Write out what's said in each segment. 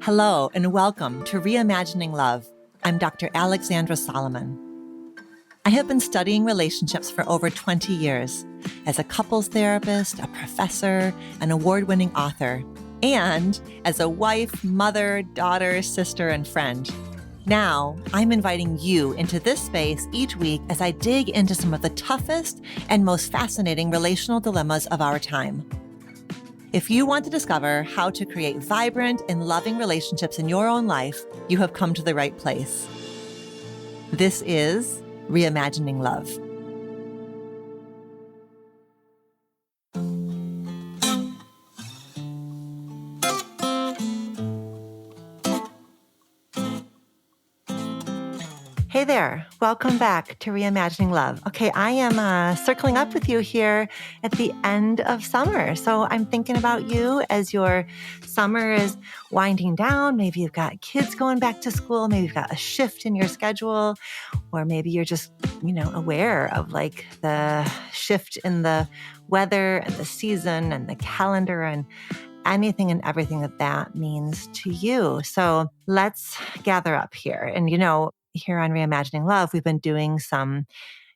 Hello and welcome to Reimagining Love. I'm Dr. Alexandra Solomon. I have been studying relationships for over 20 years as a couples therapist, a professor, an award-winning author, and as a wife, mother, daughter, sister, and friend. Now, I'm inviting you into this space each week as I dig into some of the toughest and most fascinating relational dilemmas of our time. If you want to discover how to create vibrant and loving relationships in your own life, you have come to the right place. This is Reimagining Love. Hey there, welcome back to Reimagining Love. Okay, I am circling up with you here at the end of summer. So I'm thinking about you as your summer is winding down. Maybe you've got kids going back to school. Maybe you've got a shift in your schedule, or maybe you're just, aware of like the shift in the weather and the season and the calendar and anything and everything that means to you. So let's gather up here. And, here on Reimagining Love, we've been doing some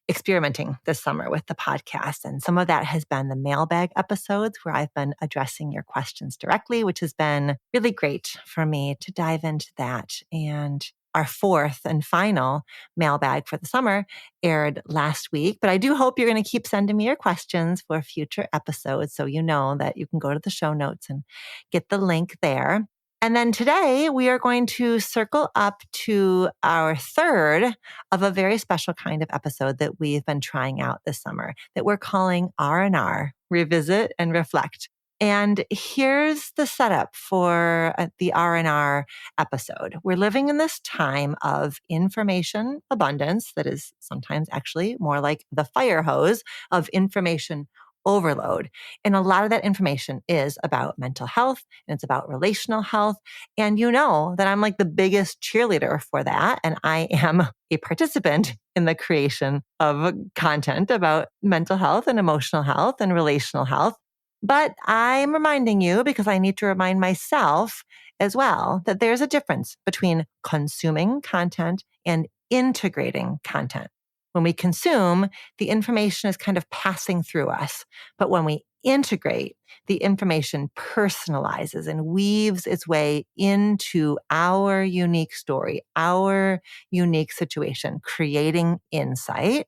experimenting this summer with the podcast. And some of that has been the mailbag episodes where I've been addressing your questions directly, which has been really great for me to dive into that. And our fourth and final mailbag for the summer aired last week. But I do hope you're going to keep sending me your questions for future episodes. So you know that you can go to the show notes and get the link there. And then today we are going to circle up to our third of a very special kind of episode that we've been trying out this summer that we're calling R&R, Revisit and Reflect. And here's the setup for the R&R episode. We're living in this time of information abundance that is sometimes actually more like the fire hose of information overload. And a lot of that information is about mental health and it's about relational health. And you know that I'm like the biggest cheerleader for that. And I am a participant in the creation of content about mental health and emotional health and relational health. But I'm reminding you, because I need to remind myself as well, that there's a difference between consuming content and integrating content. When we consume, the information is kind of passing through us. But when we integrate, the information personalizes and weaves its way into our unique story, our unique situation, creating insight.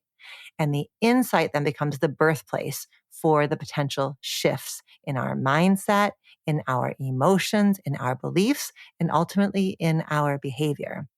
And the insight then becomes the birthplace for the potential shifts in our mindset, in our emotions, in our beliefs, and ultimately in our behavior.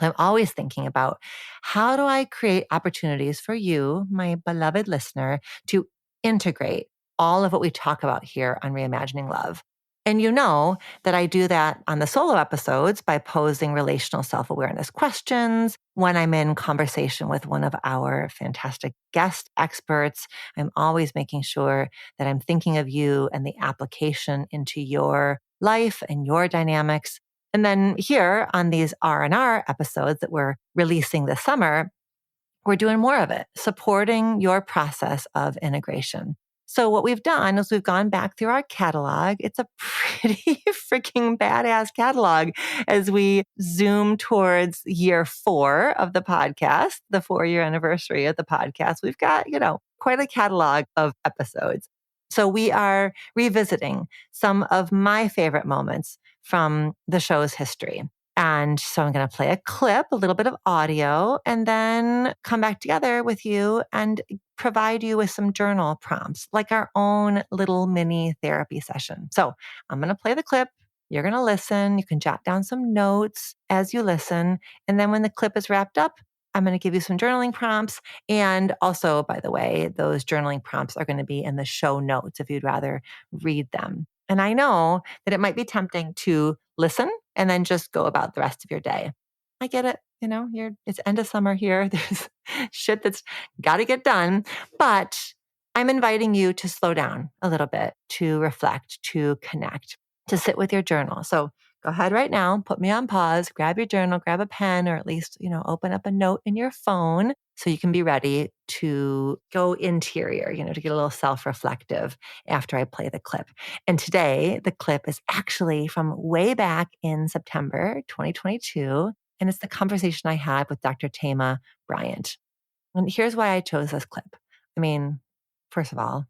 I'm always thinking about how do I create opportunities for you, my beloved listener, to integrate all of what we talk about here on Reimagining Love. And you know that I do that on the solo episodes by posing relational self-awareness questions. When I'm in conversation with one of our fantastic guest experts, I'm always making sure that I'm thinking of you and the application into your life and your dynamics. And then here on these R&R episodes that we're releasing this summer, we're doing more of it, supporting your process of integration. So what we've done is we've gone back through our catalog. It's a pretty freaking badass catalog as we zoom towards year 4 of the podcast, the 4-year anniversary of the podcast. We've got, quite a catalog of episodes. So we are revisiting some of my favorite moments from the show's history. And so I'm going to play a clip, a little bit of audio, and then come back together with you and provide you with some journal prompts, like our own little mini therapy session. So I'm going to play the clip. You're going to listen. You can jot down some notes as you listen. And then when the clip is wrapped up, I'm going to give you some journaling prompts. And also, by the way, those journaling prompts are going to be in the show notes if you'd rather read them. And I know that it might be tempting to listen and then just go about the rest of your day. I get it. It's end of summer here. There's shit that's got to get done. But I'm inviting you to slow down a little bit, to reflect, to connect, to sit with your journal. So go ahead right now, put me on pause, grab your journal, grab a pen, or at least, open up a note in your phone. so you can be ready to go interior, to get a little self-reflective after I play the clip. And today, the clip is actually from way back in September 2022, and it's the conversation I had with Dr. Thema Bryant. And here's why I chose this clip. I mean, first of all,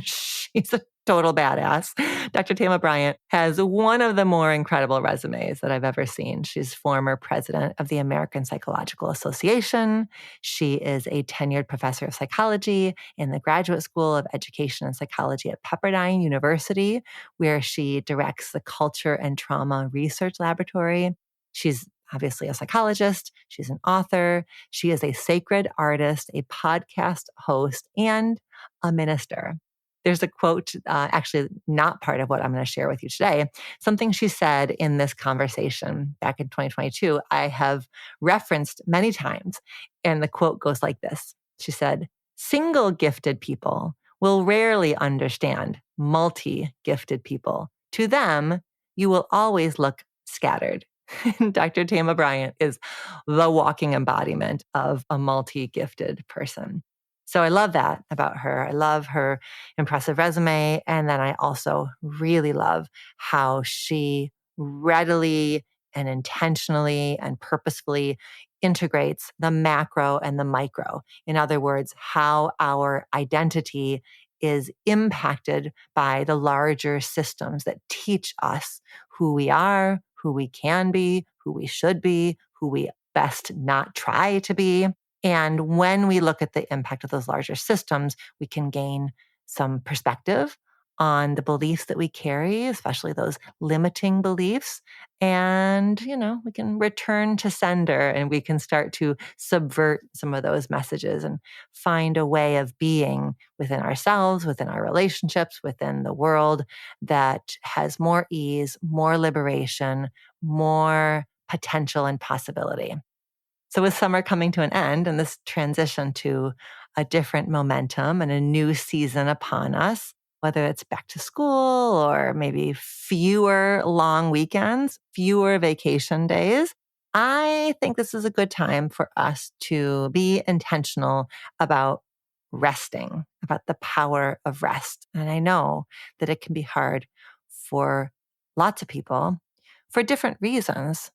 she's a total badass. Dr. Thema Bryant has one of the more incredible resumes that I've ever seen. She's former president of the American Psychological Association. She is a tenured professor of psychology in the Graduate School of Education and Psychology at Pepperdine University, where she directs the Culture and Trauma Research Laboratory. She's obviously a psychologist. She's an author. She is a sacred artist, a podcast host, and a minister. There's a quote, actually not part of what I'm going to share with you today, something she said in this conversation back in 2022, I have referenced many times. And the quote goes like this. She said, "Single gifted people will rarely understand multi-gifted people. To them, you will always look scattered." Dr. Thema Bryant is the walking embodiment of a multi-gifted person. So I love that about her. I love her impressive resume. And then I also really love how she readily and intentionally and purposefully integrates the macro and the micro. In other words, how our identity is impacted by the larger systems that teach us who we are, who we can be, who we should be, who we best not try to be. And when we look at the impact of those larger systems, we can gain some perspective on the beliefs that we carry, especially those limiting beliefs. And, we can return to sender and we can start to subvert some of those messages and find a way of being within ourselves, within our relationships, within the world that has more ease, more liberation, more potential and possibility. So with summer coming to an end and this transition to a different momentum and a new season upon us, whether it's back to school or maybe fewer long weekends, fewer vacation days, I think this is a good time for us to be intentional about resting, about the power of rest. And I know that it can be hard for lots of people for different reasons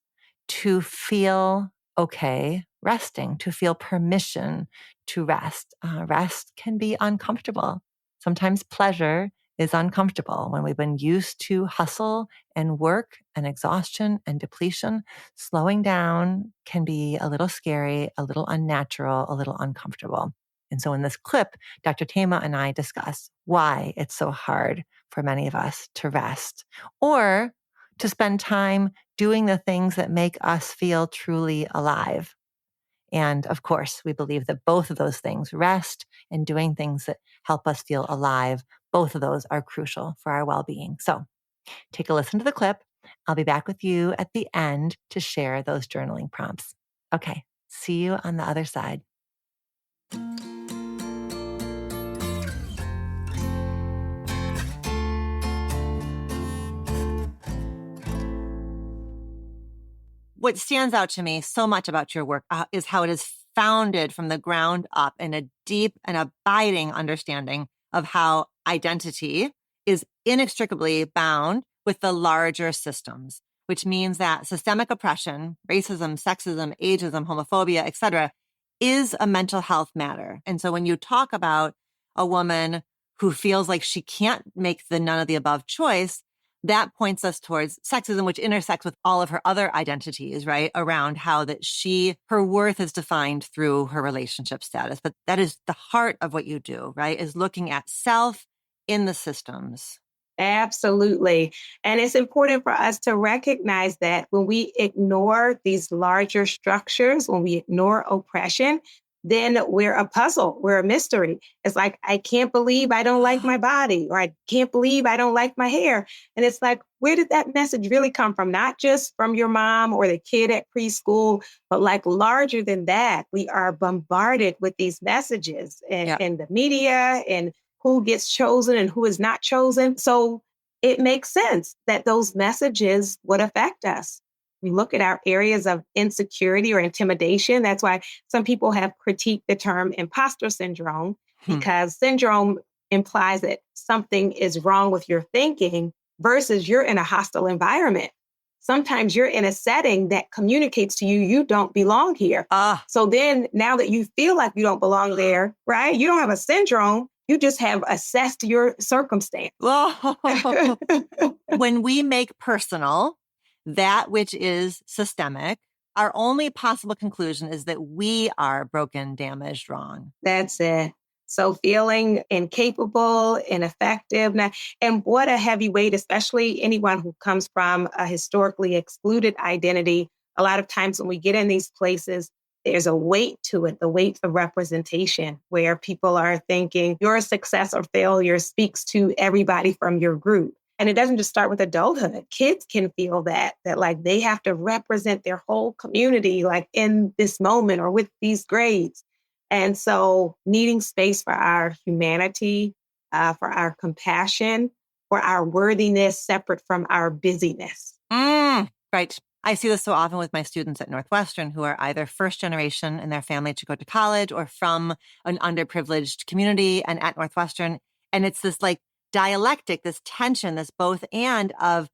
to feel okay resting, to feel permission to rest. Rest can be uncomfortable. Sometimes pleasure is uncomfortable when we've been used to hustle and work and exhaustion and depletion. Slowing down can be a little scary, a little unnatural, a little uncomfortable. And so in this clip, Dr. Thema and I discuss why it's so hard for many of us to rest or to spend time doing the things that make us feel truly alive. And of course, we believe that both of those things, rest and doing things that help us feel alive, both of those are crucial for our well-being. So take a listen to the clip. I'll be back with you at the end to share those journaling prompts. Okay, see you on the other side. What stands out to me so much about your work is how it is founded from the ground up in a deep and abiding understanding of how identity is inextricably bound with the larger systems, which means that systemic oppression, racism, sexism, ageism, homophobia, etc., is a mental health matter. And so when you talk about a woman who feels like she can't make the none of the above choice, that points us towards sexism, which intersects with all of her other identities, right? Around how that her worth is defined through her relationship status. But that is the heart of what you do, right? Is looking at self in the systems. Absolutely. And it's important for us to recognize that when we ignore these larger structures, when we ignore oppression, then we're a puzzle, we're a mystery. It's like, I can't believe I don't like my body, or I can't believe I don't like my hair. And it's like, where did that message really come from? Not just from your mom or the kid at preschool, but like larger than that. We are bombarded with these messages in the media and who gets chosen and who is not chosen. So it makes sense that those messages would affect us. We look at our areas of insecurity or intimidation. That's why some people have critiqued the term imposter syndrome, because syndrome implies that something is wrong with your thinking versus you're in a hostile environment. Sometimes you're in a setting that communicates to you, you don't belong here. So then now that you feel like you don't belong there, right? You don't have a syndrome. You just have assessed your circumstance. When we make personal that which is systemic, our only possible conclusion is that we are broken, damaged, wrong. That's it. So feeling incapable, ineffective, and what a heavy weight, especially anyone who comes from a historically excluded identity. A lot of times when we get in these places, there's a weight to it, the weight of representation, where people are thinking your success or failure speaks to everybody from your group. And it doesn't just start with adulthood. Kids can feel that like they have to represent their whole community, like in this moment or with these grades. And so needing space for our humanity, for our compassion, for our worthiness separate from our busyness. Right. I see this so often with my students at Northwestern who are either first generation in their family to go to college or from an underprivileged community and at Northwestern. And it's this like dialectic, this tension, this both and of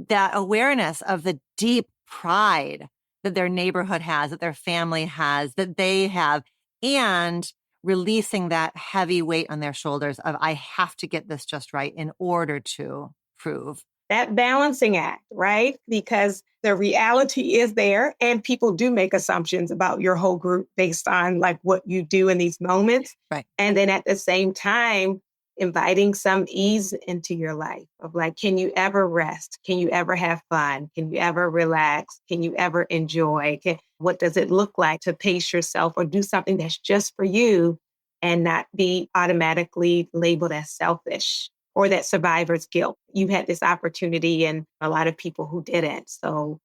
that awareness of the deep pride that their neighborhood has, that their family has, that they have, and releasing that heavy weight on their shoulders of, I have to get this just right in order to prove. That balancing act, right? Because the reality is there, and people do make assumptions about your whole group based on like what you do in these moments. Right. And then at the same time, inviting some ease into your life of like, can you ever rest? Can you ever have fun? Can you ever relax? Can you ever enjoy? What does it look like to pace yourself or do something that's just for you and not be automatically labeled as selfish? Or that survivor's guilt. You had this opportunity and a lot of people who didn't. So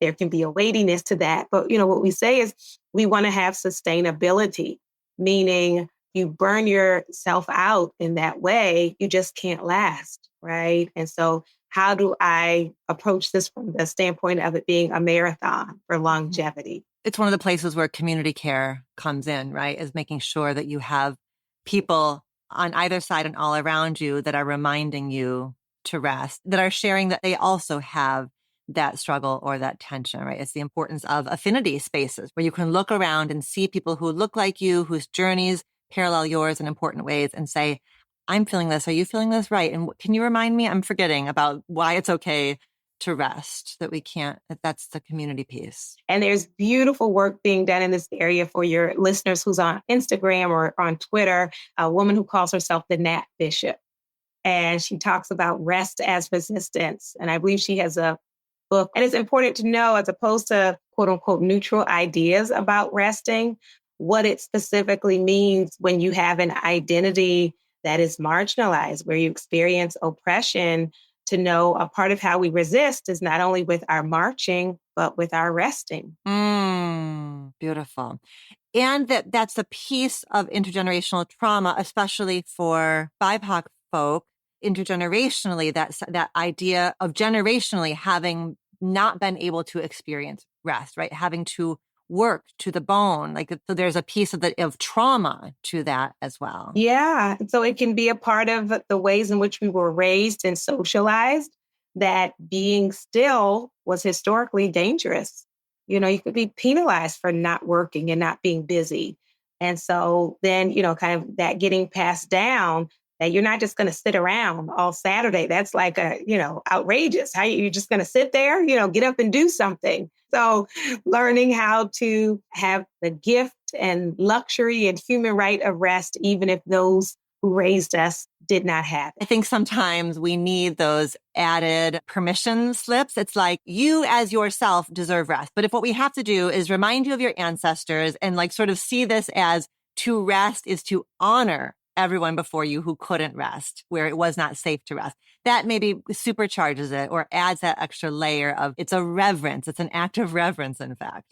there can be a weightiness to that. But what we say is we want to have sustainability, meaning you burn yourself out in that way, you just can't last, right? And so how do I approach this from the standpoint of it being a marathon for longevity? It's one of the places where community care comes in, right? Is making sure that you have people on either side and all around you that are reminding you to rest, that are sharing that they also have that struggle or that tension, right? It's the importance of affinity spaces where you can look around and see people who look like you, whose journeys parallel yours in important ways and say, I'm feeling this. Are you feeling this? Right. And can you remind me? I'm forgetting about why it's okay to rest, that we can't, that's the community piece. And there's beautiful work being done in this area for your listeners who's on Instagram or on Twitter, a woman who calls herself the Nat Bishop. And she talks about rest as resistance. And I believe she has a book. And it's important to know, as opposed to quote unquote neutral ideas about resting, what it specifically means when you have an identity that is marginalized, where you experience oppression, to know a part of how we resist is not only with our marching, but with our resting. Beautiful. And that's a piece of intergenerational trauma, especially for BIPOC folk, intergenerationally, that idea of generationally having not been able to experience rest, right? Having to work to the bone. So there's a piece of trauma to that as well. Yeah. So it can be a part of the ways in which we were raised and socialized, that being still was historically dangerous. You could be penalized for not working and not being busy. And so then, kind of that getting passed down, that you're not just going to sit around all Saturday. That's like outrageous. How you're just going to sit there, get up and do something. So learning how to have the gift and luxury and human right of rest, even if those who raised us did not have it. I think sometimes we need those added permission slips. It's like, you as yourself deserve rest. But if what we have to do is remind you of your ancestors and sort of see this as to rest is to honor everyone before you who couldn't rest, where it was not safe to rest. That maybe supercharges it or adds that extra layer of, it's a reverence. It's an act of reverence, in fact.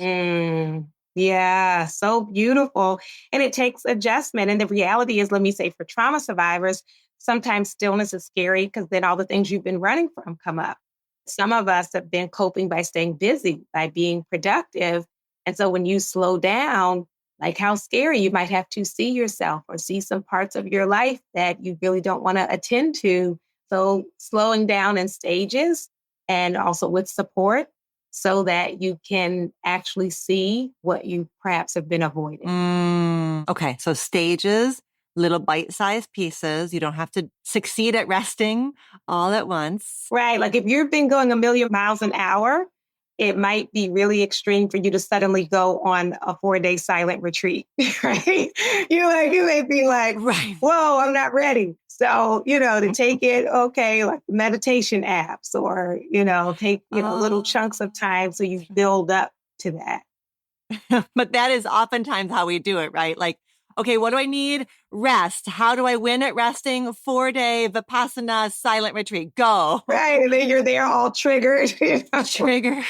Yeah, so beautiful. And it takes adjustment. And the reality is, let me say, for trauma survivors, sometimes stillness is scary because then all the things you've been running from come up. Some of us have been coping by staying busy, by being productive. And so when you slow down, like how scary you might have to see yourself or see some parts of your life that you really don't want to attend to. So slowing down in stages and also with support so that you can actually see what you perhaps have been avoiding. Okay, so stages, little bite-sized pieces. You don't have to succeed at resting all at once. Right. Like if you've been going a million miles an hour, it might be really extreme for you to suddenly go on a 4-day silent retreat, right? You may be like, Right. whoa, I'm not ready. So, to take it, okay, like meditation apps or, take, little chunks of time so you build up to that. But that is oftentimes how we do it, right? Like, okay, what do I need? Rest. How do I win at resting? 4-day Vipassana silent retreat. Go. Right. And then you're there all triggered. Triggered.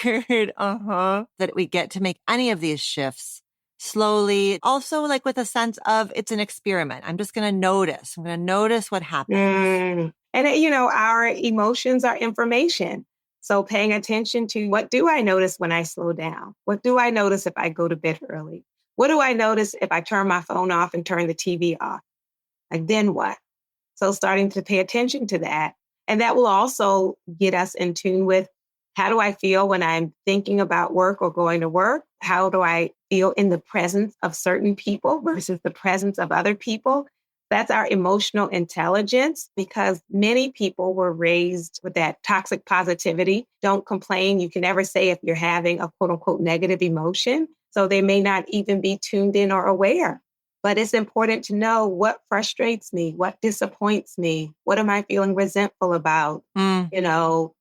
That we get to make any of these shifts slowly. Also, like with a sense of it's an experiment. I'm just going to notice. I'm going to notice what happens. And, our emotions are information. So paying attention to what do I notice when I slow down? What do I notice if I go to bed early? What do I notice if I turn my phone off and turn the TV off? Like, then what? So starting to pay attention to that. And that will also get us in tune with how do I feel when I'm thinking about work or going to work? How do I feel in the presence of certain people versus the presence of other people? That's our emotional intelligence because many people were raised with that toxic positivity. Don't complain. You can never say if you're having a quote unquote negative emotion. So they may not even be tuned in or aware. But it's important to know what frustrates me, what disappoints me, what am I feeling resentful about, to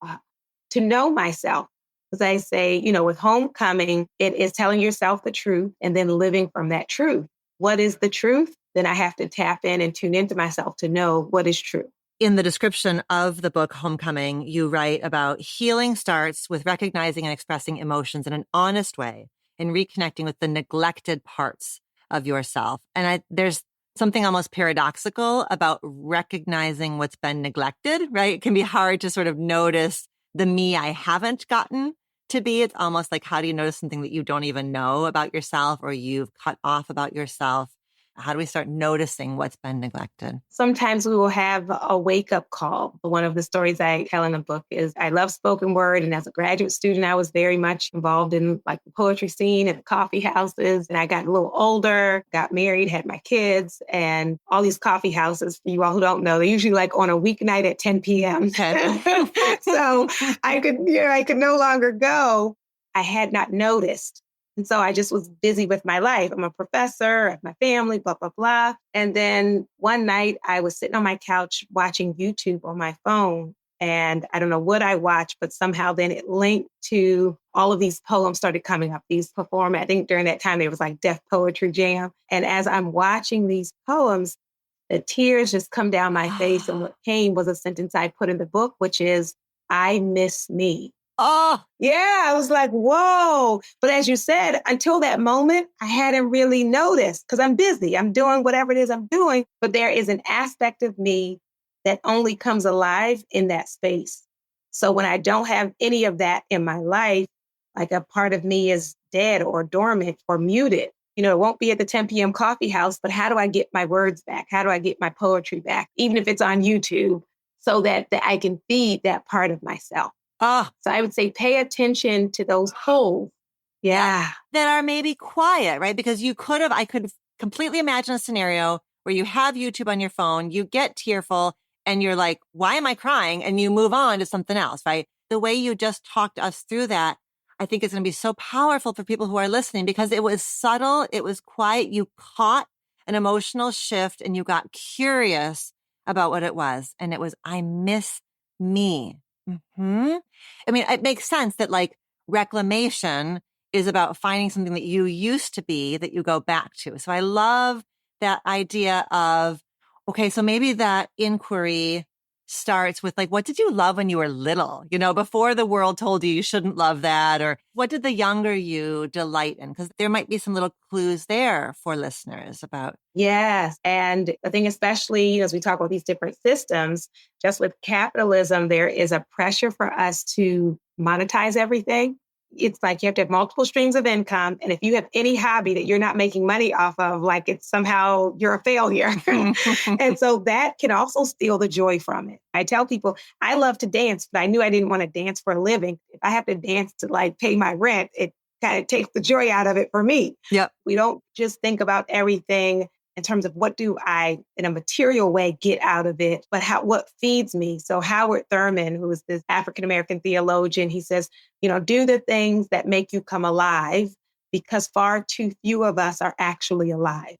know myself. As I say, with homecoming, it is telling yourself the truth and then living from that truth. What is the truth? Then I have to tap in and tune into myself to know what is true. In the description of the book, Homecoming, you write about healing starts with recognizing and expressing emotions in an honest way and reconnecting with the neglected parts of yourself. And there's something almost paradoxical about recognizing what's been neglected, right? It can be hard to sort of notice the me I haven't gotten to be. It's almost like, how do you notice something that you don't even know about yourself or you've cut off about yourself? How do we start noticing what's been neglected? Sometimes we will have a wake-up call. One of the stories I tell in the book is I love spoken word. And as a graduate student, I was very much involved in like the poetry scene and the coffee houses. And I got a little older, got married, had my kids, and all these coffee houses, for you all who don't know, they're usually like on a weeknight at 10 p.m. Okay. So I could no longer go. I had not noticed. And so I just was busy with my life. I'm a professor, I have my family, blah, blah, blah. And then one night I was sitting on my couch watching YouTube on my phone. And I don't know what I watched, but somehow then it linked to all of these poems started coming up. These perform, I think during that time, there was like Deaf Poetry Jam. And as I'm watching these poems, the tears just come down my face. And what came was a sentence I put in the book, which is, I miss me. Oh, yeah. I was like, whoa. But as you said, until that moment, I hadn't really noticed because I'm busy. I'm doing whatever it is I'm doing. But there is an aspect of me that only comes alive in that space. So when I don't have any of that in my life, like a part of me is dead or dormant or muted. It won't be at the 10 p.m. coffee house, but how do I get my words back? How do I get my poetry back? Even if it's on YouTube, so that I can feed that part of myself. So I would say pay attention to those holes. Yeah. That are maybe quiet, right? Because I could completely imagine a scenario where you have YouTube on your phone, you get tearful and you're like, why am I crying? And you move on to something else, right? The way you just talked us through that, I think is going to be so powerful for people who are listening because it was subtle. It was quiet. You caught an emotional shift and you got curious about what it was. And it was, I miss me. I mean, it makes sense that like reclamation is about finding something that you used to be that you go back to. So I love that idea of, okay, so maybe that inquiry starts with like, what did you love when you were little? Before the world told you shouldn't love that, or what did the younger you delight in? Because there might be some little clues there for listeners about. Yes. And I think especially as we talk about these different systems, just with capitalism, there is a pressure for us to monetize everything. It's like you have to have multiple streams of income. And if you have any hobby that you're not making money off of, like it's somehow you're a failure. And so that can also steal the joy from it. I tell people I love to dance, but I knew I didn't want to dance for a living. If I have to dance to like pay my rent, it kind of takes the joy out of it for me. Yep. We don't just think about everything in terms of what do I, in a material way, get out of it, but what feeds me. So Howard Thurman, who is this African-American theologian, he says, do the things that make you come alive because far too few of us are actually alive.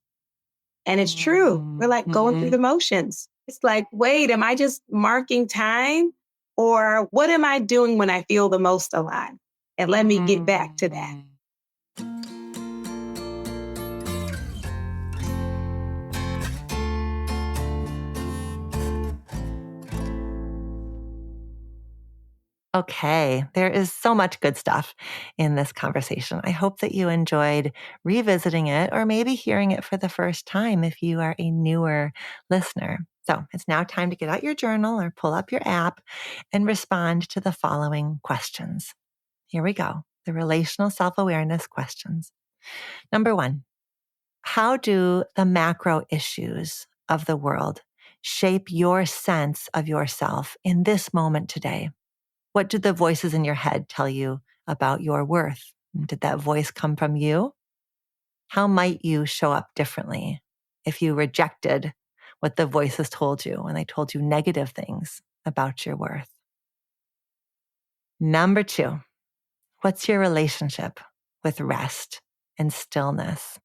And it's true. We're like going through the motions. It's like, wait, am I just marking time? Or what am I doing when I feel the most alive? And let me get back to that. Okay, there is so much good stuff in this conversation. I hope that you enjoyed revisiting it or maybe hearing it for the first time if you are a newer listener. So it's now time to get out your journal or pull up your app and respond to the following questions. Here we go. The relational self-awareness questions. Number 1, how do the macro issues of the world shape your sense of yourself in this moment today? What do the voices in your head tell you about your worth? Did that voice come from you? How might you show up differently if you rejected what the voices told you when they told you negative things about your worth? Number 2, what's your relationship with rest and stillness?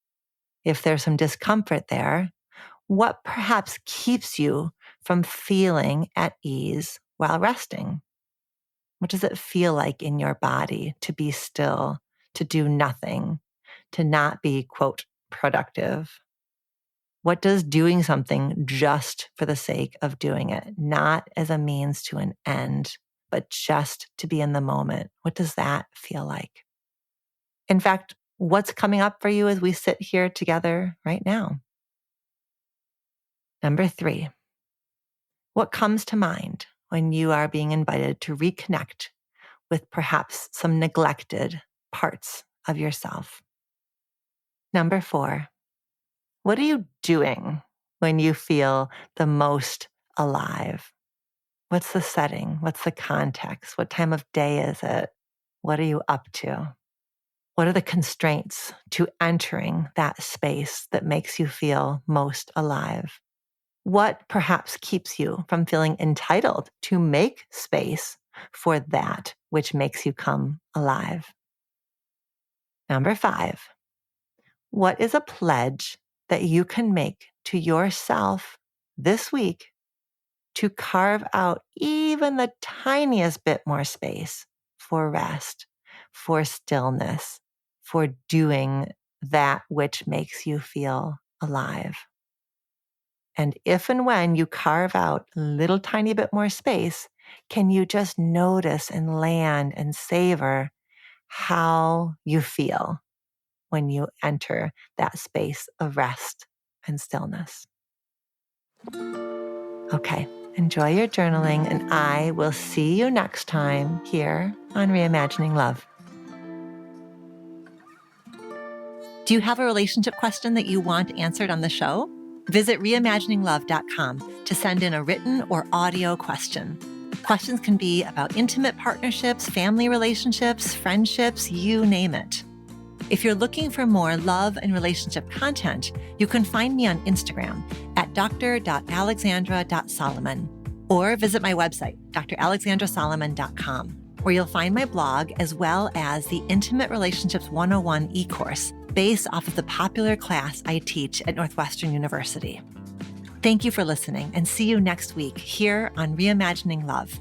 If there's some discomfort there, what perhaps keeps you from feeling at ease while resting? What does it feel like in your body to be still, to do nothing, to not be, quote, productive? What does doing something just for the sake of doing it, not as a means to an end, but just to be in the moment? What does that feel like? In fact, what's coming up for you as we sit here together right now? Number 3, what comes to mind when you are being invited to reconnect with perhaps some neglected parts of yourself? Number 4, what are you doing when you feel the most alive? What's the setting? What's the context? What time of day is it? What are you up to? What are the constraints to entering that space that makes you feel most alive? What perhaps keeps you from feeling entitled to make space for that which makes you come alive? Number 5, what is a pledge that you can make to yourself this week to carve out even the tiniest bit more space for rest, for stillness, for doing that which makes you feel alive? And if and when you carve out a little tiny bit more space, can you just notice and land and savor how you feel when you enter that space of rest and stillness? Okay, enjoy your journaling, and I will see you next time here on Reimagining Love. Do you have a relationship question that you want answered on the show? Visit reimagininglove.com to send in a written or audio question. Questions can be about intimate partnerships, family relationships, friendships, you name it. If you're looking for more love and relationship content, you can find me on Instagram at dr.alexandra.solomon or visit my website, dralexandrasolomon.com, where you'll find my blog as well as the Intimate Relationships 101 e-course based off of the popular class I teach at Northwestern University. Thank you for listening and see you next week here on Reimagining Love.